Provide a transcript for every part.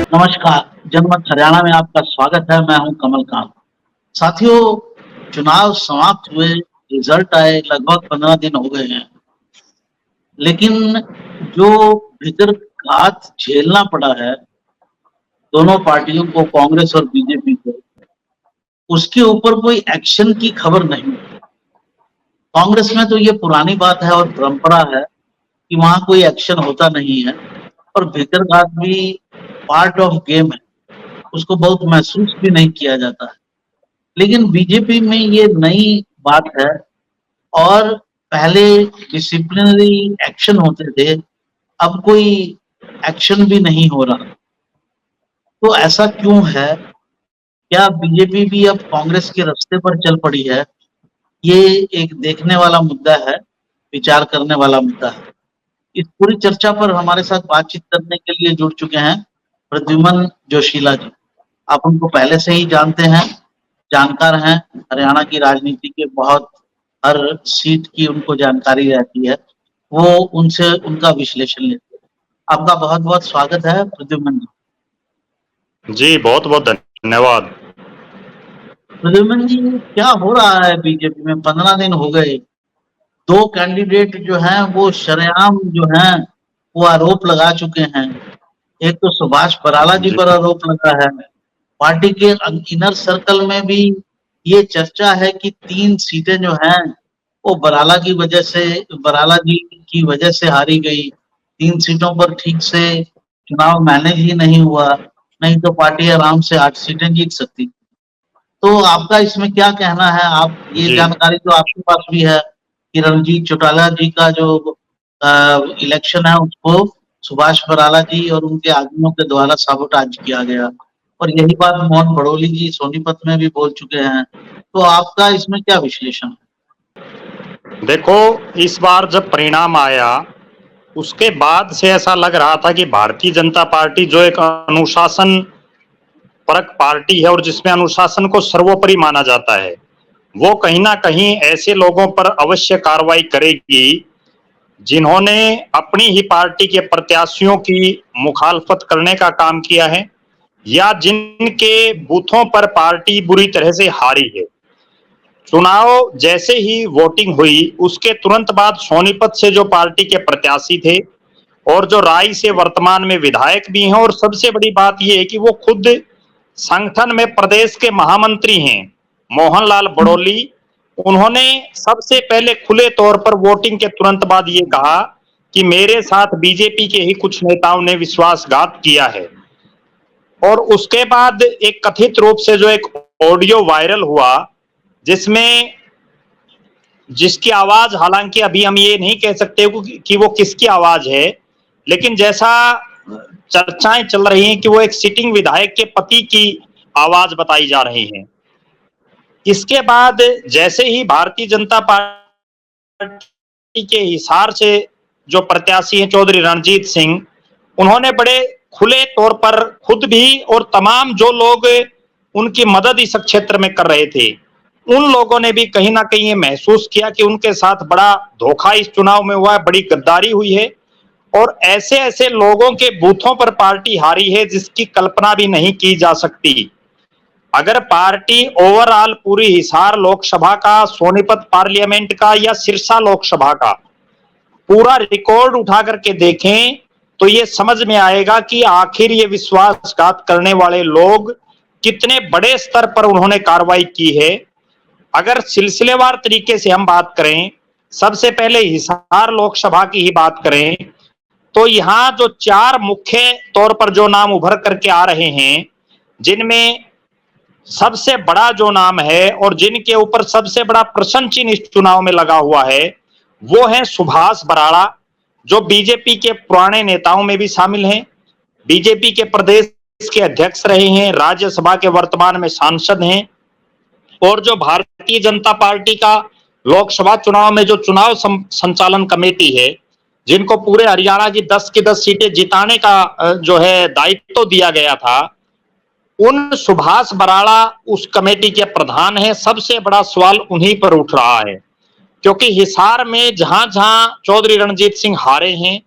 नमस्कार, जनमत हरियाणा में आपका स्वागत है। मैं हूं कमल कांत। साथियों, चुनाव समाप्त हुए, रिजल्ट आए, लगभग 15 दिन हो गए हैं। लेकिन जो भीतर-घात झेलना पड़ा है, दोनों पार्टियों को, कांग्रेस और बीजेपी को, उसके ऊपर कोई एक्शन की खबर नहीं है। कांग्रेस में तो ये पुरानी बात है और परंपरा है कि वहाँ कोई एक्शन होता नहीं है और भीतर-घात भी पार्ट ऑफ गेम है, उसको बहुत महसूस भी नहीं किया जाता है। लेकिन बीजेपी में ये नई बात है और पहले डिसिप्लिनरी एक्शन होते थे, अब कोई एक्शन भी नहीं हो रहा। तो ऐसा क्यों है? क्या बीजेपी भी अब कांग्रेस के रास्ते पर चल पड़ी है? ये एक देखने वाला मुद्दा है, विचार करने वाला मुद्दा है। इस पूरी चर्चा पर हमारे साथ बातचीत करने के लिए जुड़ चुके हैं प्रद्युमन जोशीला जी। आप उनको पहले से ही जानते हैं, जानकार हैं, हरियाणा की राजनीति के बहुत हर सीट की उनको जानकारी रहती है। वो उनसे उनका विश्लेषण लेते हैं। आपका बहुत-बहुत स्वागत है प्रद्युमन जी। जी, बहुत-बहुत धन्यवाद। प्रद्युमन जी, क्या हो रहा है बीजेपी में? 15 दिन हो गए। 2 कैंडिडेट जो हैं वो शरेआम जो हैं, वो आरोप लगा चुके हैं। एक तो सुभाष बराला जी जी, पर आरोप लगा है। पार्टी के इनर सर्कल में भी ये चर्चा है कि 3 सीटें जो हैं, वो बराला जी की वजह से हारी गई। 3 सीटों पर ठीक से चुनाव मैनेज ही नहीं हुआ, नहीं तो पार्टी आराम से 8 सीटें जीत सकती। तो आपका इसमें क्या कहना है? आप ये जी, जानकारी तो आपके पास भी है कि रणजीत चौटाला जी का जो इलेक्शन है उसको सुभाष बराला जी और उनके आदमियों के द्वारा साबोटाज किया गया और यही बात मोहन भड़ोली जी सोनीपत में भी बोल चुके हैं। तो आपका इसमें क्या विश्लेषण है? देखो, इस बार जब परिणाम आया, उसके बाद से ऐसा लग रहा था कि भारतीय जनता पार्टी जो एक अनुशासन परक पार्टी है और जिसमें अनुशासन को सर्वोपरि माना जाता है, वो कहीं न कहीं ऐसे लोगों पर अवश्य कार्रवाई करेगी, जिन्होंने अपनी ही पार्टी के प्रत्याशियों की मुखालफत करने का काम किया है या जिनके बूथों पर पार्टी बुरी तरह से हारी है। चुनाव जैसे ही वोटिंग हुई उसके तुरंत बाद सोनीपत से जो पार्टी के प्रत्याशी थे और जो राय से वर्तमान में विधायक भी हैं और सबसे बड़ी बात यह है कि वो खुद संगठन में प्रदेश के महामंत्री हैं, मोहनलाल बड़ोली। उन्होंने सबसे पहले खुले तौर पर वोटिंग के तुरंत बाद ये कहा कि मेरे साथ बीजेपी के ही कुछ नेताओं ने विश्वासघात किया है। और उसके बाद एक कथित रूप से जो एक ऑडियो वायरल हुआ, जिसमें जिसकी आवाज, हालांकि अभी हम ये नहीं कह सकते कि वो किसकी आवाज है, लेकिन जैसा चर्चाएं चल रही हैं कि वो एक सिटिंग विधायक के पति की आवाज बताई जा रही है। इसके बाद जैसे ही भारतीय जनता पार्टी के हिसार से जो प्रत्याशी हैं चौधरी रणजीत सिंह, उन्होंने बड़े खुले तौर पर खुद भी और तमाम जो लोग उनकी मदद इस क्षेत्र में कर रहे थे, उन लोगों ने भी कहीं ना कहीं ये महसूस किया कि उनके साथ बड़ा धोखा इस चुनाव में हुआ है, बड़ी गद्दारी हुई है और ऐसे ऐसे लोगों के बूथों पर पार्टी हारी है जिसकी कल्पना भी नहीं की जा सकती। अगर पार्टी ओवरऑल पूरी हिसार लोकसभा का, सोनीपत पार्लियामेंट का या सिरसा लोकसभा का पूरा रिकॉर्ड उठा करके देखें तो ये समझ में आएगा कि आखिर ये विश्वासघात करने वाले लोग कितने बड़े स्तर पर उन्होंने कार्रवाई की है। अगर सिलसिलेवार तरीके से हम बात करें, सबसे पहले हिसार लोकसभा की ही बात करें, तो यहां जो 4 मुख्य तौर पर जो नाम उभर करके आ रहे हैं, जिनमें सबसे बड़ा जो नाम है और जिनके ऊपर सबसे बड़ा प्रश्न चिन्ह इस चुनाव में लगा हुआ है, वो है सुभाष बराड़ा, जो बीजेपी के पुराने नेताओं में भी शामिल हैं, बीजेपी के प्रदेश के अध्यक्ष रहे हैं, राज्यसभा के वर्तमान में सांसद हैं और जो भारतीय जनता पार्टी का लोकसभा चुनाव में जो चुनाव संचालन कमेटी है, जिनको पूरे हरियाणा की 10 की 10 सीटें जिताने का जो है दायित्व दिया गया था, उन सुभाष बराड़ा उस कमेटी के प्रधान हैं। सबसे बड़ा सवाल उन्हीं पर उठ रहा है, क्योंकि हिसार में जहां जहां चौधरी रणजीत सिंह हारे हैं,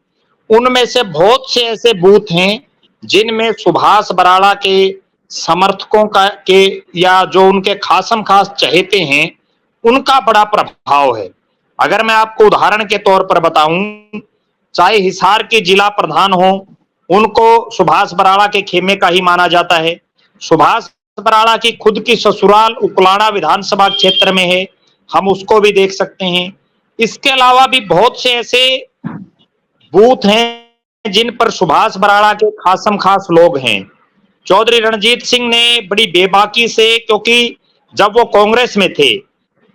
उनमें से बहुत से ऐसे बूथ हैं जिनमें सुभाष बराड़ा के समर्थकों का के या जो उनके खासम खास चहेते हैं उनका बड़ा प्रभाव है। अगर मैं आपको उदाहरण के तौर पर बताऊं, चाहे हिसार के जिला प्रधान हो, उनको सुभाष बराड़ा के खेमे का ही माना जाता है। सुभाष बराड़ा की खुद की ससुराल उकलाड़ा विधानसभा क्षेत्र में है, हम उसको भी देख सकते हैं। इसके अलावा भी बहुत से ऐसे बूथ हैं जिन पर सुभाष बराड़ा के खासम खास लोग हैं। चौधरी रणजीत सिंह ने बड़ी बेबाकी से, क्योंकि जब वो कांग्रेस में थे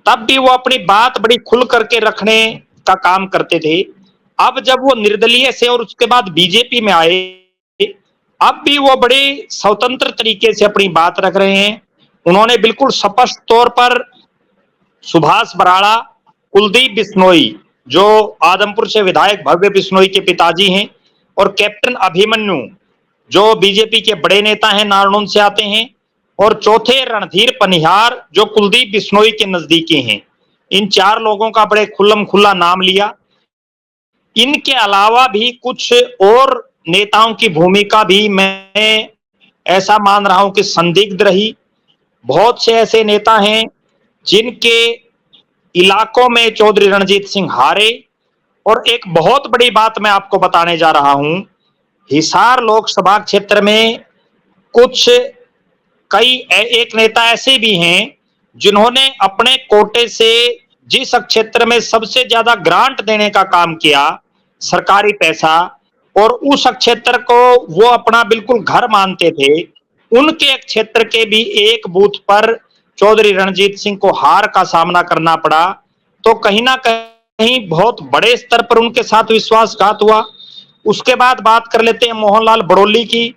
तब भी वो अपनी बात बड़ी खुल करके रखने का काम करते थे। अब जब वो निर्दलीय से और उसके बाद बीजेपी में आए, अब भी वो बड़े स्वतंत्र तरीके से अपनी बात रख रहे हैं। उन्होंने बिल्कुल स्पष्ट तौर पर सुभाष बराड़ा, कुलदीप बिश्नोई जो आदमपुर से विधायक भव्य बिश्नोई के पिताजी हैं, और कैप्टन अभिमन्यु जो बीजेपी के बड़े नेता हैं, नारनौल से आते हैं, और चौथे रणधीर पनिहार जो कुलदीप बिश्नोई के नजदीकी हैं। इन 4 लोगों का बड़े खुल्लम खुल्ला नाम लिया। इनके अलावा भी कुछ और नेताओं की भूमिका भी मैं ऐसा मान रहा हूं कि संदिग्ध रही। बहुत से ऐसे नेता हैं जिनके इलाकों में चौधरी रणजीत सिंह हारे। और एक बहुत बड़ी बात मैं आपको बताने जा रहा हूं, हिसार लोकसभा क्षेत्र में कुछ एक नेता ऐसे भी हैं जिन्होंने अपने कोटे से जिस क्षेत्र में सबसे ज्यादा ग्रांट देने का काम किया, सरकारी पैसा, और उस क्षेत्र को वो अपना बिल्कुल घर मानते थे, उनके क्षेत्र के भी एक बूथ पर चौधरी रणजीत सिंह को हार का सामना करना पड़ा। तो कहीं ना कहीं बहुत बड़े स्तर पर उनके साथ विश्वासघात हुआ। उसके बाद बात कर लेते हैं मोहनलाल बड़ौली की।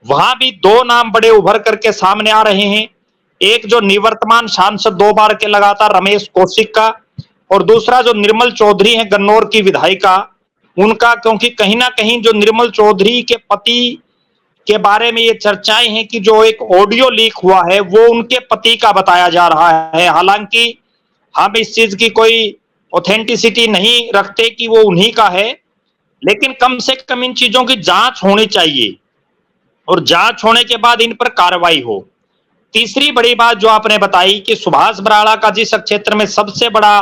वहां भी 2 नाम बड़े उभर करके सामने आ रहे हैं। एक जो निवर्तमान सांसद 2 बार के लगातार रमेश कौशिक का, और दूसरा जो निर्मल चौधरी हैं गन्नौर की विधायिका उनका। क्योंकि कहीं ना कहीं जो निर्मल चौधरी के पति के बारे में ये चर्चाएं हैं कि जो एक ऑडियो लीक हुआ है वो उनके पति का बताया जा रहा है। हालांकि हम इस चीज की कोई ऑथेंटिसिटी नहीं रखते कि वो उन्हीं का है, लेकिन कम से कम इन चीजों की जांच होनी चाहिए और जांच होने के बाद इन पर कार्रवाई हो। तीसरी बड़ी बात जो आपने बताई कि सुभाष बराड़ा का जिस क्षेत्र में सबसे बड़ा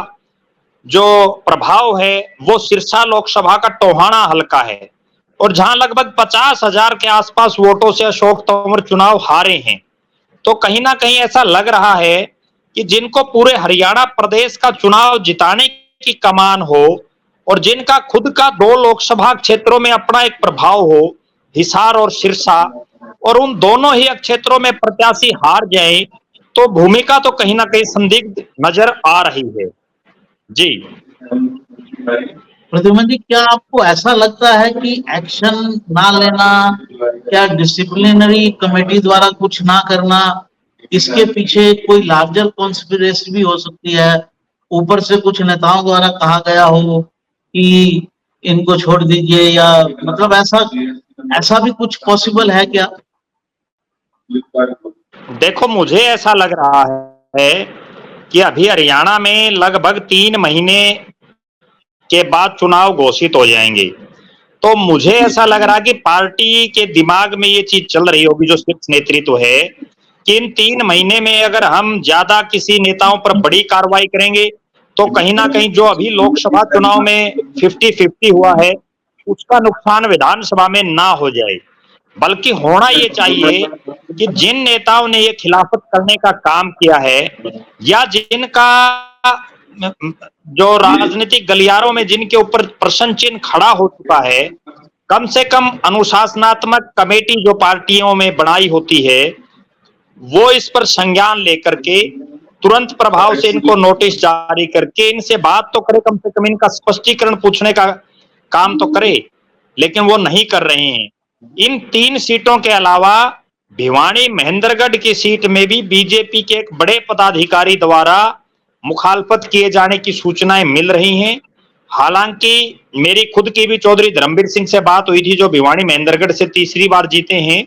जो प्रभाव है वो सिरसा लोकसभा का टोहाना हलका है, और जहां लगभग 50,000 के आसपास वोटों से अशोक तंवर चुनाव हारे हैं। तो कहीं ना कहीं ऐसा लग रहा है कि जिनको पूरे हरियाणा प्रदेश का चुनाव जिताने की कमान हो और जिनका खुद का 2 लोकसभा क्षेत्रों में अपना एक प्रभाव हो, हिसार और सिरसा, और उन दोनों ही क्षेत्रों में प्रत्याशी हार जाए, तो भूमिका तो कहीं ना कहीं संदिग्ध नजर आ रही है। जी प्रद्युम्न जी, क्या आपको ऐसा लगता है कि एक्शन ना लेना, क्या डिसिप्लिनरी कमेटी द्वारा कुछ ना करना, इसके पीछे कोई लार्जर कॉन्स्पिरेसी भी हो सकती है? ऊपर से कुछ नेताओं द्वारा कहा गया हो कि इनको छोड़ दीजिए, या मतलब ऐसा भी कुछ पॉसिबल है क्या? देखो, मुझे ऐसा लग रहा है कि अभी हरियाणा में लगभग 3 महीने के बाद चुनाव घोषित हो जाएंगे। तो मुझे ऐसा लग रहा है कि पार्टी के दिमाग में ये चीज चल रही होगी, जो शीर्ष नेतृत्व है, कि इन 3 महीने में अगर हम ज्यादा किसी नेताओं पर बड़ी कार्रवाई करेंगे तो कहीं ना कहीं जो अभी लोकसभा चुनाव में 50-50 हुआ है उसका नुकसान विधानसभा में ना हो जाए। बल्कि होना ये चाहिए कि जिन नेताओं ने ये खिलाफत करने का काम किया है, या जिनका जो राजनीतिक गलियारों में जिनके ऊपर प्रश्न चिन्ह खड़ा हो चुका है, कम से कम अनुशासनात्मक कमेटी जो पार्टियों में बनाई होती है वो इस पर संज्ञान लेकर के तुरंत प्रभाव से इनको नोटिस जारी करके इनसे बात तो करे, कम से कम इनका स्पष्टीकरण पूछने का काम तो करे, लेकिन वो नहीं कर रहे हैं। इन 3 सीटों के अलावा भिवानी महेंद्रगढ़ की सीट में भी बीजेपी के एक बड़े पदाधिकारी द्वारा मुखालफत किए जाने की सूचनाएं मिल रही हैं। हालांकि मेरी खुद की भी चौधरी धर्मवीर सिंह से बात हुई थी, जो भिवानी महेंद्रगढ़ से तीसरी बार जीते हैं,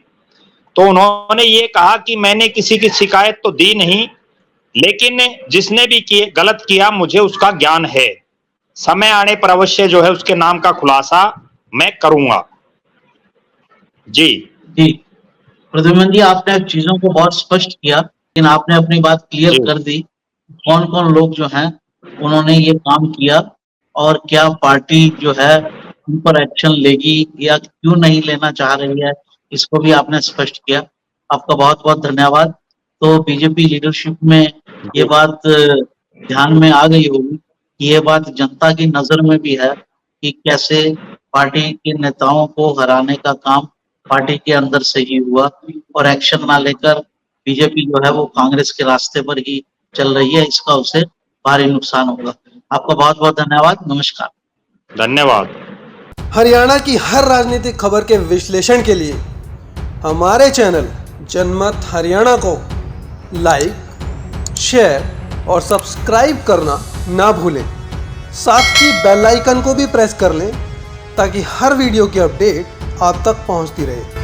तो उन्होंने ये कहा कि मैंने किसी की शिकायत तो दी नहीं, लेकिन जिसने भी गलत किया मुझे उसका ज्ञान है। समय आने पर अवश्य जो है उसके नाम का खुलासा मैं करूंगा। जी जी, प्रद्युमन जी, आपने चीजों को बहुत स्पष्ट किया, लेकिन आपने अपनी बात क्लियर जी कर दी। कौन-कौन लोग जो हैं, उन्होंने ये काम किया और क्या पार्टी जो है उन पर एक्शन लेगी या क्यों नहीं लेना चाह रही है, इसको भी आपने स्पष्ट किया। आपका बहुत-बहुत धन्यवाद। तो बीजेपी लीडरशिप में ये जी बात ध्यान में आ गई होगी कि ये बात जनता की नज़र में भी है कि कैसे पार्टी के नेताओं को हराने का काम पार्टी के अंदर से ही हुआ और एक्शन ना लेकर बीजेपी जो है वो कांग्रेस के रास्ते पर ही चल रही है, इसका उसे भारी नुकसान होगा। आपका बहुत-बहुत धन्यवाद। नमस्कार। धन्यवाद। हरियाणा की हर राजनीतिक खबर के विश्लेषण के लिए हमारे चैनल जनमत हरियाणा को लाइक, शेयर और सब्सक्राइब करना ना भूलें। साथ ही बेल आइकन को भी प्रेस कर लें ताकि हर वीडियो की अपडेट आप तक पहुंचती रहे।